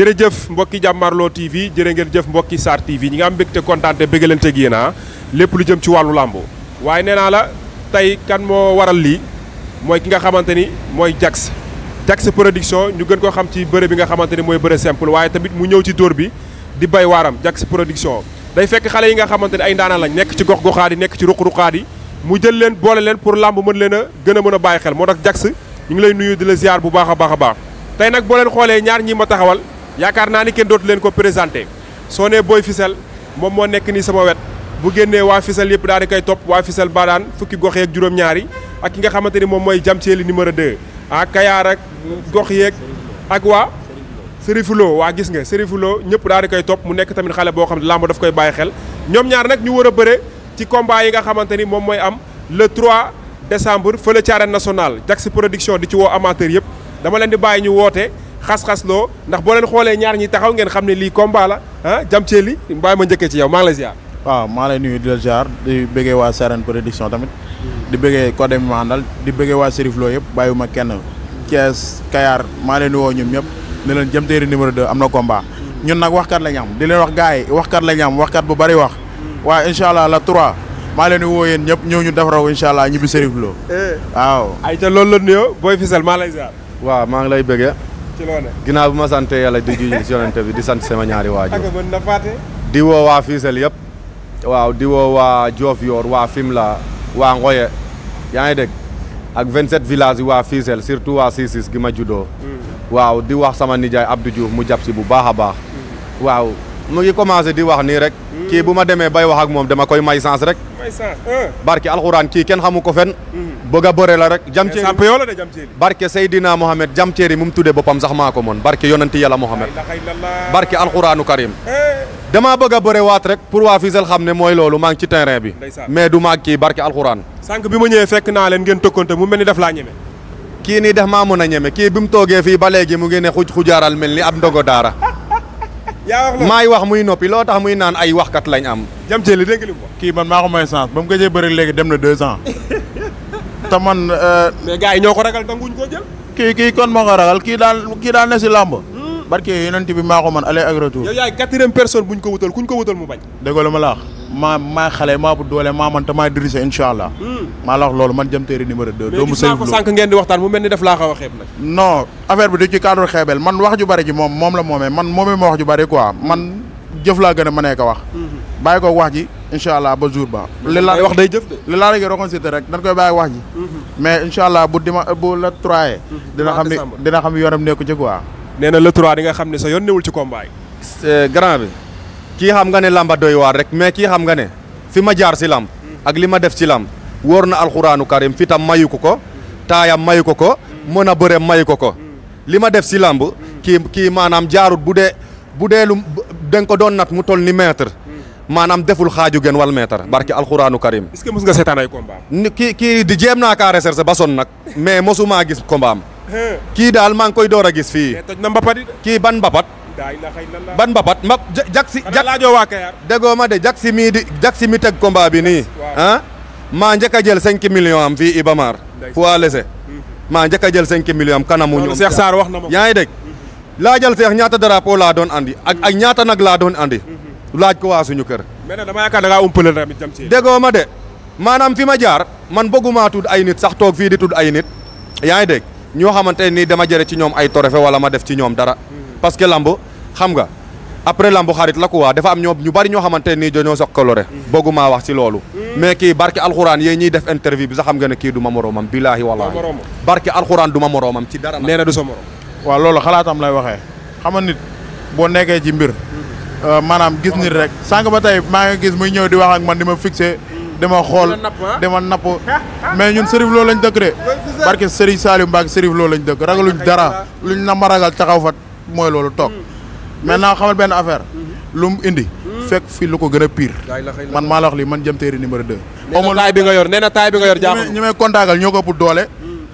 jërëjëf mbokki Jàmmarloo TV jërë ngeen jëf mbokki Sarr TV ñi nga am mbégte kontaante bëggalante ak yéen lépp lu jëm ci wàllu làmb waaye nee naa la tey kan moo waral lii mooy ki nga xamante ni mooy Jax production ñu gën koo xam ci bëre bi nga xamante ni mooy bëre simple waaye tamit mu ñëw ci dóor bi di bay waaram Jax production day fekk xale yi nga xamante ni ay ndaanaan lañ nekk ci gox-goxaat yi nekk ci ruq-ruqaat yi mu jël leen boole leen pour làmb mën leen a gën a mën a bàyyi xel moo tax Jax ñu ngi lay nuyu di la ziar bu baax a baax a baax tey nag boo leen xoolee ñaar ñi ma taxawal yaakaar naa ni kenn dootu leen ko présenté soo nee Boy Fissel moom moo nekk nii sama wet bu génnee waa Fissel yëpp daal di koy topp waa Fissel ba daan fukki gox yeeg juróom-ñaari ak ki nga xamante ni moom mooy Jamceeli numéro 2 ah Kayaar ak gox yeeg ak waa Serifuloo waa gis nga Serifuloo ñëpp daal di koy topp mu nekk tamit xale boo xam ne làmb daf koy bàyyi xel ñoom ñaar nag ñu war a bëre ci combat yi nga xamante ni moom mooy am le 3 décembre fële ci arène nationale Jax production di ci woo amateur yëpp dama leen di bàyyi ñu woote xas-xas loo ndax boo leen xoolee ñaar ñi taxaw ngeen xam ne lii combat la ah Jamceeli bàyyi ma njëkkee ci yow maa ngi lay ziar. waaw maa lay nuyu di la ziar di bëggee waa Sarène production tamit di bëggee Codé mi ma àndal di bëggee waa Seriflo yëpp bàyyiwuma kenn Thiès Kayar maa leen di woo ñoom ñëpp ne leen Jamteeri numéro 2 am na combat ñun nag waxkat lañ am di leen wax gars yi waxkat lañ am waxkat bu bari wax waaye incha allah la 3 maa leen di woo yéen ñëpp ñëw ñu defaraw incha allah ñibbi Seriflo waaw. ay ca loolu la nuyoo Boy Fissel maa lay ziar. waaw maa ngi lay bëggee. ci loone ginnaaw bi ma sant yàlla di julli ci yonent bi di sant sama ñaari waajur. ak mën na faate. di woo waa Fissel yëpp. waaw di woo waa Diofior waa Fimela waa Ngoye yaa ngi dégg ak 27 villages yi waa Fissel surtout waa Cicis gi ma juddoo. waaw di wax sama nijaay Abdou Diouf mu jàpp si bu baax a baax. waaw mu ngi commencé di wax nii rek. kii bu ma demee bay wax ak moom dama koy may sens rek. may sens barke alxuraan kii kenn xamu ko fen bëgg a bëre la rek. Jamceeli champion la de Jamceeli. barke Seydina Mohamed Jamceeli mu tuddee boppam sax maa ko mën barke yonenti yàlla Mohamed. barke alxuraanu Karim. damaa bëgg a bëre waat rek pour waa Fissel xam ne mooy loolu maa ngi ci terrain bi. mais du maag kii barke alxuraan. sànq bi ma ñëwee fekk naa leen ngeen tokkante mu mel ni daf laa ñeme. kii nii def maa mën a ñeme kii bi mu toogee fii ba léegi mu ngi ne xujaaral mel ni ab ndogo daara. yaa wax maay wax muy noppi loo tax muy naan ay waxkat lañ am. Jamceeli dégg nga li mu wax. kii man maa ko may chance ba mu gëjee bëri léegi dem na 2 ans te man. mais gars yi ñoo ko ragal danguñ koo jël. kii kon moo ko ragal kii daal ne si làmb. barke yonent bi maa ko man aller ak retour. yow yaay 4e personne buñ ko wutal kuñ ko wutal mu bañ. déggoo la ma la wax maa xale maa bu doole maa man te maa dirigé incha allah. maa la wax loolu man Jamteeri numéro 2. doomu mais gis naa ko sànq ngeen di waxtaan mu mel ni daf laa xaw a xeeb nag. non affaire bi du ci cadre xeebel man wax ju bari ji moom la moomee man moomee ma wax ju bari quoi man jëf laa gën a mënee ko wax. bàyyi ko wax ji incha allah ba jour ba. li laa wax day jëf de. li laa rek reconcité rek dañ koy bàyyi wax ji. mais incha allah bu la 3 dina xam yoonam nekku ci quoi. nee na le 3 di nga xam ne sa yoon newul ci combat yi. grand bi kii xam nga ne lamba doy waar rek mais kii xam nga ne fi ma jaar si lamb ak li ma def ci lamb wóor na alxuraanu karim fi tam mayu ko taayam mayu ko mën a bëre mayu ko li ma def si lamb kii maanaam jaarut bu dee lu da nga ko doon nat mu toll ni mètre maanaam deful xaaju gen wal mètre barke alxuraanu karim. est-ce que mos nga seetaan ay combat kii di jéem naa kaa recherche ba son nag mais mosumaa gis combat am kii daal maa ngi koy door a gis fii. toj na mbapat yi. kii ban mbapat. ban mbapat Jax laajoo waa Kayar. déggoo ma de Jax mi teg combat bi nii. ah maa njëkk a jël 5 millions am fii Ibamar. fois lese maa njëkk a jël 5 millions am kanamu ñoom. Cheikh Sarr wax na ma ko. yaa ngi dégg laajal Cheikh ñaata drapeau laa doon andi ak ñaata nag laa doon andi. laaj ko waa suñu kër. mais nag dama yaakaar da ngaa umpale tamit Jamceeli. déggoo ma de maanaam fi ma jaar man bëgguma tudd ay nit sax toog fii di tudd ay nit yaa ngi dégg ñoo xamante nii dama jëre ci ñoom ay trophée wala ma def ci ñoom dara parce que lamb xam nga après lamb xarit la quoi dafa am ñu bari ñoo xamante nii dañoo soog coloré bëgguma wax ci loolu mais kii barke alxuraan yéen ñiy def interview bi sax xam nga ne kii du ma moroomam billaahi wallaahi barke alxuraan du ma moroomam ci dara nee na du sa morom. waaw loolu xalaatam lay waxee xam nga nit boo nekkee ci mbir maanaam gis nit rek sànq ba tey maa ngi gis muy ñëw di wax ak man di ma fixé dama xool dama napp mais ñun Seriflo lañ dëkk de barke Serigne Saliou Mbacke Seriflo lañ dëkk ragaluñ dara luñ na ma ragal taxaw fa mooy loolu toog maintenant xamal benn affaire lu mu indi fekk fii lu ko gën a pire man maa la wax lii man Jamteeri numéro 2. nee na taay bi nga yor nee na taay bi nga yor jaaxul ñi may kontaagal ñoo ko ëpp doole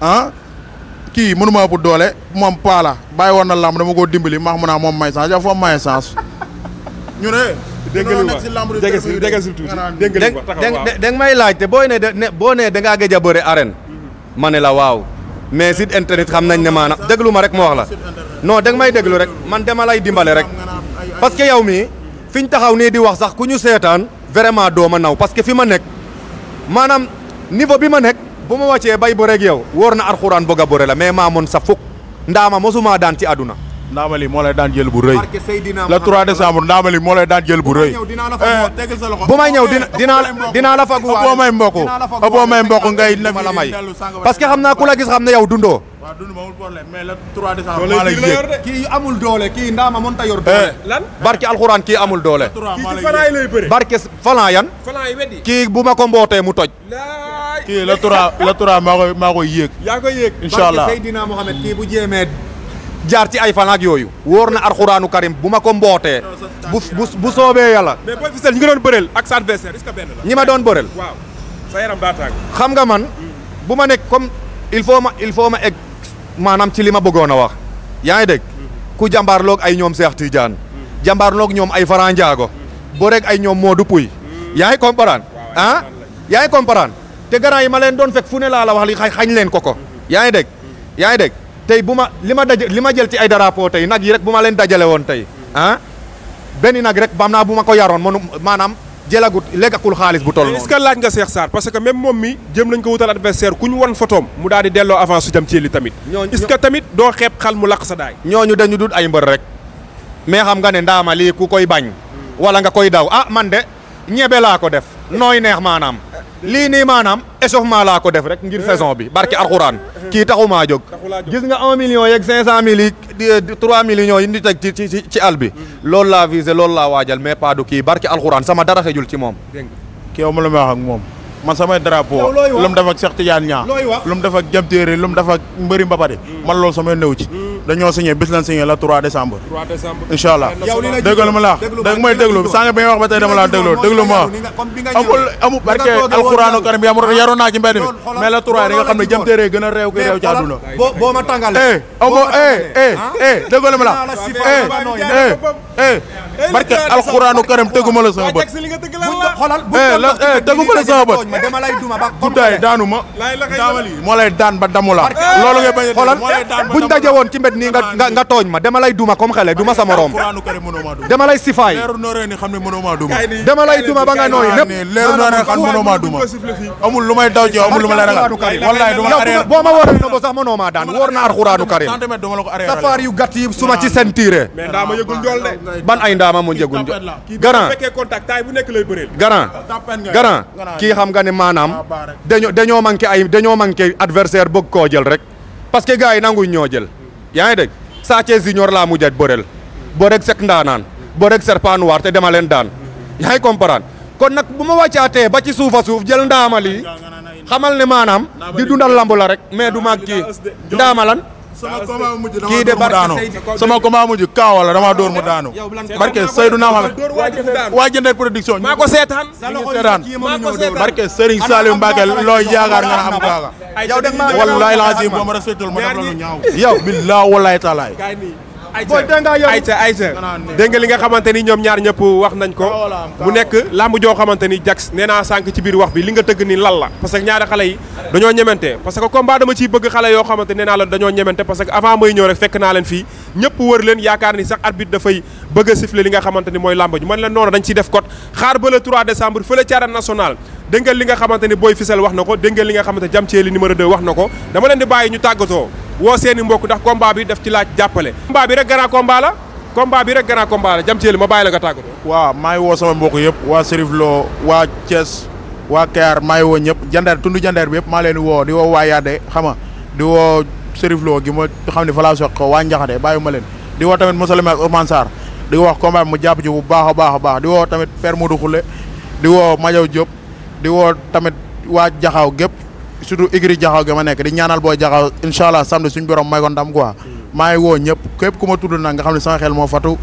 ah kii mënu ma ëpp doole moom paala bàyyi woon na lamb dama koo dimbali maax mu naa moom may chance yow foo may chance ñu ne dégg nga tuuti da nga may laajte boo nee da ngaa gëj a bëre arène ma ne la waaw mais site internet xam nañ ne maanaam déglu ma rek ma wax la non da nga may déglu rek man dama lay dimbale rek parce que yow mii fi ñu taxaw nii di wax sax ku ñu seetaan vraiment doo ma naw parce que fi ma nekk maanaam niveau bi ma nekk bu ma wàccee bay bëreeg yow wóor na alxuraan bëgg a bëre la mais maa moon sa fukk ndaama mosuma daan ci àdduna. Ndaamali moo lay daan jël bu rëy. barke Seydina le 3 décembre Ndaamali moo lay daan jël bu rëy. tegal sa loxo bu may ñëw dinaa la fagu boo may mbokk boo may mbokk ngay ma la may parce que xam naa ku la gis xam ne yow dundoo. waaw dund ma amul problème mais le 3 décembre maa lay yéeg. kii amul doole kii ndaama mënut a yor doole. lan barke alxuraan kii amul doole. kii ci fanaay lay bëre. barke falan yan. fanaay weddi. kii bu ma ko mbootee mu toj. kii le 3 maa koy yéeg. yaa koy yéeg. incha allah barke Seydina Mohamed kii bu jéemee jaar ci ay fan ak yooyu. wóor na alxuraanu karim bu ma ko mbootee. bu soobee yàlla. mais Boy Fissel ñi nga doon bëreel ak sa adversaire est-ce que benn la. ñi ma doon bëreel. waaw sa yaram daa tàng. xam nga man bu ma nekk comme il faut ma egg maanaam ci li ma bëggoon a wax. yaa ngi dégg ku jàmbaarloog ay ñoom Cheikh Tidiane. jàmbaarloog ñoom ay Fara Ndiago. boo rek ay ñoom Modou Pouy. yaa ngi comprendre ah. yaa ngi comprendre te garant yi ma leen doon fekk fu ne laa la wax li xañ leen ko. yaa ngi dégg yaa ngi dégg tey bu ma li ma jël ci ay drapeau tey nag yi rek bu ma leen dajale woon tey ah benn nag rek bam naa bu ma ko yaroon maanaam jëlagut lekkakul xaalis bu toll noonu. est-ce que laaj nga Cheikh Sarr parce que même moom mi jëm nañ ko wutal adversaire ku ñu won photoom mu daal di delloo avance su jam ci li tamit. est-ce que tamit doo xeeb xal mu laq sa daay. ñooñu dañu dut ay mbër rek mais xam nga ne ndaama lii ku koy bañ wala nga koy daw man de ñebe laa ko def nooy neex maanaam lii nii maanaam échauffement laa ko def rek ngir saison bi barki alxuraan kii taxumaa jóg gis nga 1 million yeeg 500 000 yi 3 millions yi di teg ci àll bi loolu laa visé loolu laa waajal mais pas du kii barki alxuraan sama dara xejul ci moom. kii yow ma la may wax ak moom man samay drapeau lu mu def ak Cheikh Tidiane Niang lu mu def ak Jam Téere lu mu def ak mbëri mbapati man loolu samay néew ci dañoo signé bis lañ signé le 3 décembre. incha allah déglu ma la dégg may déglu sànq bi nga wax ba tey dama laa déglu ma amul barke alxuraanu karim yaroon naa ci mbedd mi mais le 3 di nga xam ne Jam Téere gën a réew ki réew ci àdduna. boo ma tàngalee. déglu ma la barke alxuraanu karim teguma la sama bët. teguma la sama bët. guddaay daanu ma. daamali moo lay daan ba damu la. loolu nga bañ a xoolal buñ daje woon ci mbed nii nga tooñ ma dama lay duma comme xale duma sama morom. dama lay sifaay. leeru nooree ni xam ne mënoo maa duma. dama lay duma ba nga nooy lépp. leeru nooree xam mënoo maa duma. amul lu may daw ci amul lu ma lay ragal. wallaay duma arrière boo ma wóoree na ko sax mënoo maa daan wóor na alxuraanu karim. safaar yu gàtt yi suma ci seen tiire. mais ndaama yëgul njool de. ban ay ndaama mu njëgul njool. garant fekkee contact taay bu nekk lay bëreel. garant kii xam nga ne maanaam dañoo manqué adversaire bëgg koo jël rek parce que gars yi nanguñ ñoo jël yaa ngi dégg Sa Thiès Junior laa mujjat bëreel boo rek sek ndaanaan boo rek serpent noir te dema leen daan yaa ngi comprendre kon nag bu ma wàccaatee ba ci suufa suuf jël ndaamali xamal ne maanaam di dundal lamb la rek mais du mag kii ndaamalan sama combat mujj kii de dama daanu sama combat mujj kaaw la dama door mu daanu barke Seydou Naama waa Jëndeer production maa ko seetaan barke Serigne Saliou Mbacke looy yaakaar nga am kaaga wallahi lazim boo ma respectul ma def la lu ñaaw yow billahi wallahi taalaay ayca dégg nga li nga xamante ni ñoom ñaar ñëpp wax nañ ko mu nekk lamb joo xamante ni Jax nee naa sànq ci biir wax bi li nga tëgg ni lan la parce que ñaari xale yi dañoo ñemente parce que combat dama ciy bëgg xale yoo xamante nee naa la dañoo ñemente parce que avant may ñëw rek fekk naa leen fii ñëpp wër leen yaakaar ni sax arbitre dafay bëgg a siffler li nga xamante ni mooy lamb ji man leen noonu dañ ciy def code xaar ba le 3 décembre fële ci arène nationale dégg nga li nga xamante ni Boy Fissel wax na ko dégg nga li nga xamante Jam Thieli numéro 2 wax na ko dama leen di bàyyi ñu tàggatoo woo seeni mbokk ndax combat bi daf ci laaj jàppale combat bi rek grand combat la Jam Thieli ma bàyyi la nga tàggatoo waaw maa ngi woo sama mbokk yëpp waa Serif Lo waa Thiès waa Kayar maa ngi woo ñëpp jandeer tund jandeer bi yëpp maa leen woo di woo waa Yade xam nga di woo Serif Lo gi ma xam ne fa laa soq waa Njaxate bàyyi ma leen di woo tamit monsieur le maire Ousmane Sarr di wax combat bi mu jàpp ci bu baax a baax di woo tamit Père Modou Khoule di woo Madiaw Diop di woo tamit waa Jaxaaw gépp surtout igri Jaxaaw gi ma nekk di ñaanal booy Jaxaaw incha allah samedi suñu borom may ko ndam quoi maa ngi woo ñëpp képp ku ma tudd nag nga xam ne sama xel moo fatu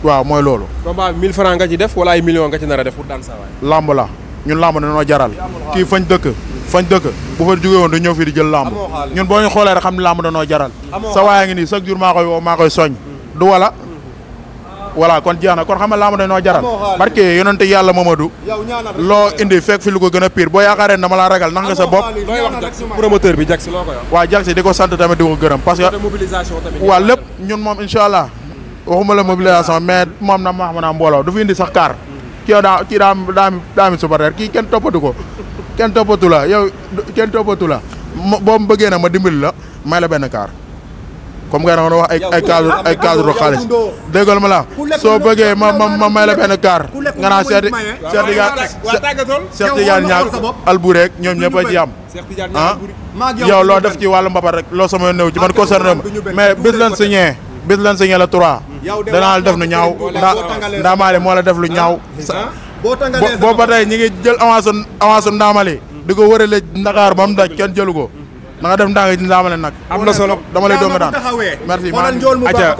waaw mooy loolu. combat bi 1000 francs nga ci def wala ay millions nga ci nar a def pour daan saa waay. lamb la ñun lamb dañoo jaral kii fañ dëkk bu fa jógee woon du ñëw fii di jël lamb ñun boo ñu xoolee rek xam ne lamb dañoo jaral sa waay ngi nii chaque jour maa koy woo maa koy soñ du wala voilà kon jeex na kon xam nga laa ma dañoo jaral barke yonente yàlla Mamadou loo indi fekk fi lu ko gën a pire boo yaakaaree dama laa ragal nax nga sa bopp looy wax Jax promoteur bi Jax loo koy wax waaw Jax di ko sant tamit di ko gërëm parce que mobilisation tamit waaw lépp ñun moom incha allah waxuma la mobilisation mais moom na ma xam naa mbooloo du fi indi sax kaar kii daa mi supporter kii kenn toppatu ko kenn toppatu la yow kenn toppatu la boo mu bëggee na ma dimbali la may la benn kaar comme nga doon wax ay cadre xaalis déggal ma la soo bëggee ma may la benn kaar nga naan Cheikh Tidiane ñaag Albouri rek ñoom ñëpp a ci am yow loo def ci wàllu mbapat rek loo sama néew ci man concerné mais bis leen signé la 3 danaa la def lu ñaaw ndaamaale moo la def lu ñaaw boo ba tey ñi ngi jël avance ndaamale di ko wërale Ndakaar ba mu daj kenn jëlu ko na nga def ndànk ci ndaamale nag am na solo dama lay doon nga daan merci aja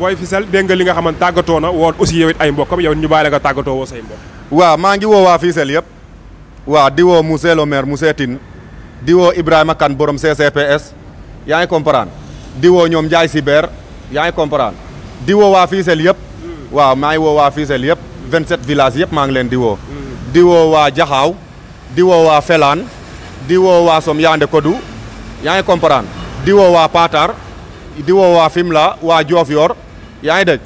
Boy Fissel dégg nga li nga xamante tàggatoo na woo aussi yow it ay mbokkam yow ñu bàyyi la nga tàggatoo woo say mbokk waaw maa ngi woo waa Fissel yëpp waaw di woo monsieur le maire monsieur Tine di woo Ibrahima Kane borom CCPS yaa ngi comprendre di woo ñoom Ndiaye Siber yaa ngi comprendre di woo waa Fissel yëpp waaw maa ngi woo waa Fissel yëpp 27 villages yëpp maa ngi leen di woo di woo waa Jaxaaw di woo waa Felaan di woo waa Som Yande Kodou yaa ngi comprendre di woo waa Patar di woo waa Fimela waa Diofior yaa ngi dégg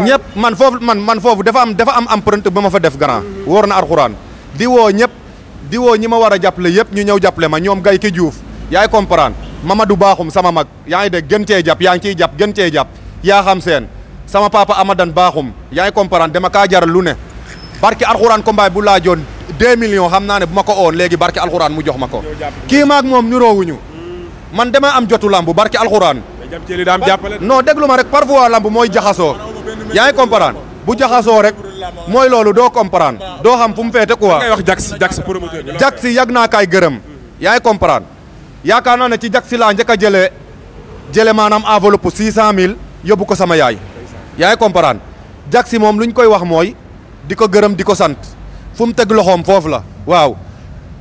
ñëpp man foofu dafa am empreinte ba ma fa def grand wóor na Alxuraan di woo ñëpp di woo ñi ma war a jàppale yëpp ñu ñëw jàppale ma ñoom Gay ki Diouf yaa ngi comprendre Mamadou Bakhoum sama mag yaa ngi dégg gën cee jàpp yaa ngi ciy jàpp gën cee jàpp yaa xam seen sama papa Amadan Bakhoum yaa ngi comprendre dama kaa jaral lu ne barki Alxuraan combat bu laajoon 2 millions xam naa ne bu ma ko oon léegi barki Alxuraan mu jox ma ko kii maag moom niroowuñu man dama am jotu lamb barki Alxuraan non déglu ma rek parfois lamb mooy jaxasoo yaa ngi comprendre bu jaxasoo rek mooy loolu doo comprendre doo xam fu mu feete quoi ngay wax Jax promoteur bi Jax yàgg naa kaay gërëm yaa ngi comprendre yaakaar naa ne ci Jax laa njëkk a jële maanaam enveloppe 600000 yóbbu ko sama yaay yaa ngi comprendre Jax moom lu ñu koy wax mooy di ko gërëm di ko sant fu mu teg loxoom foofu la waaw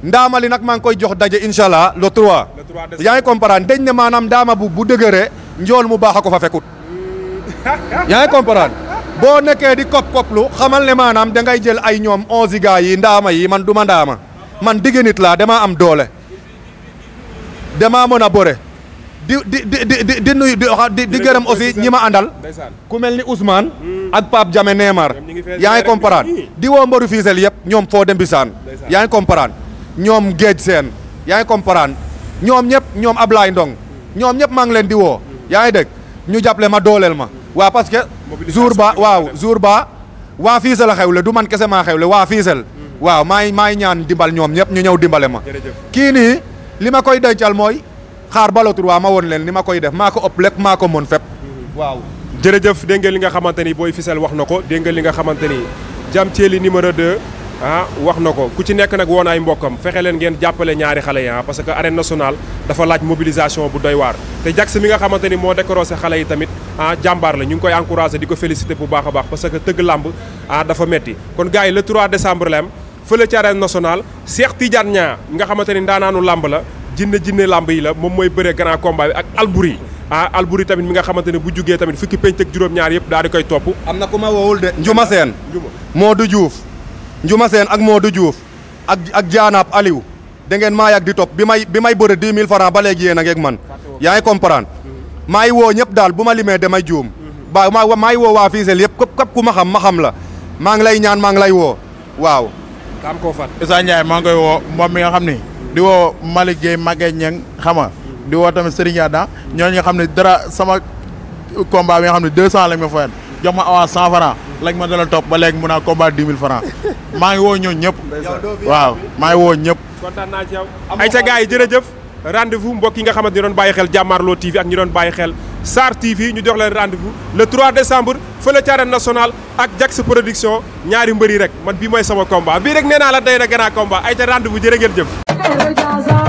ndaamali nag maa ngi koy jox daje incha allah le 3 yaa ngi comprendre dañ ne maanaam ndaama bu dëgëree njool mu baax a ko fa fekkut yaa ngi comprendre boo nekkee di koplu xamal ne maanaam da ngay jël ay ñoom 11 gars yi ndaama yi man du ma ndaama man digg nit laa damaa am doole damaa mën a bëre di gërëm aussi ñi ma àndal ku mel ni Ousmane ak Pape Diame Neymar yaa ngi comprendre di woo mbaru Fissel yëpp ñoom foo dem bisaan yaa ngi comprendre ñoom Géej Seen yaa ngi comprendre ñoom ñëpp ñoom Ablaye Ndong ñoom ñëpp maa ngi leen di woo yaa ngi dégg ñu jàppale ma dooleel ma waaw parce que jour ba waa Fissel a xewle du man kese maa xewle waa Fissel waaw maay ñaan dimbal ñoom ñëpp ñu ñëw dimbale ma kii nii li ma koy dencal mooy xaar balotur waa ma woon leen ni ma koy def maa ko ëpp lépp maa ko mën fépp waaw jërëjëf dégg nga li nga xamante ni Boy Fissel wax na ko dégg nga li nga xamante ni Jam Thiely numéro 2 wax na ko ku ci nekk nag woon ay mbokkam fexe leen ngeen jàppale ñaari xale yi parce que arène nationale dafa laaj mobilisation bu doy waar te Jax mi nga xamante ni moo décorosé xale yi tamit jàmbaar la ñu ngi koy encouragé di ko félicité bu baax a baax parce que tëgg làmb dafa metti kon gars yi le 3 décembre la am fële ci arène nationale Cheikh Tidiane Niang nga xamante ni ndaanaanu làmb la jinne làmb yi la moom mooy bëree grand combat bi ak Albouri Albouri tamit mi nga xamante ne bu jugee tamit fukki penc ak juróom-ñaar yëpp daal di koy topp am na ku ma woowul de Njuma Seen Modou Diouf Njuma Seen ak Modou Diouf ak Jaanaab Aliou da ngeen maa yàgg di topp bi may bëre 10 000 francs ba léegi yéen a ngeeg man yaa ngi comprendre maa ngi woo ñëpp daal bu ma limee damay juum maa ngi woo waa Fissel yëpp képp ku ma xam la maa ngi lay ñaan maa ngi lay woo waaw am koo fat Issa Ndiaye maa ngi koy woo moom mi nga xam ni di woo Malick Gueye Maguette Niang xama di woo tamit Serigne Yada ñooñu nga xam ne dara sama combat bi nga xam ne 200 lañ ma fayoon jox ma avance 100 francs lañ ma dala topp ba léegi mun naa combat 10 000 francs maa ngi woo ñooñu ñëpp waaw maa ngi woo ñëpp kontaan naa ci yow ay ca gars yi jërëjëf rendez-vous mbokk yi nga xamante ni doon bàyyi xel Jàmmaarloo TV ak ñi doon bàyyi xel Sarr TV ñu jox leen rendez-vous le 3 décembre fële ci arène nationale ak Jax production ñaari mbëri rek man bii mooy sama combat bii rek nee naa la day na gën a combat ay ca rendez-vous jërë ngeen jëf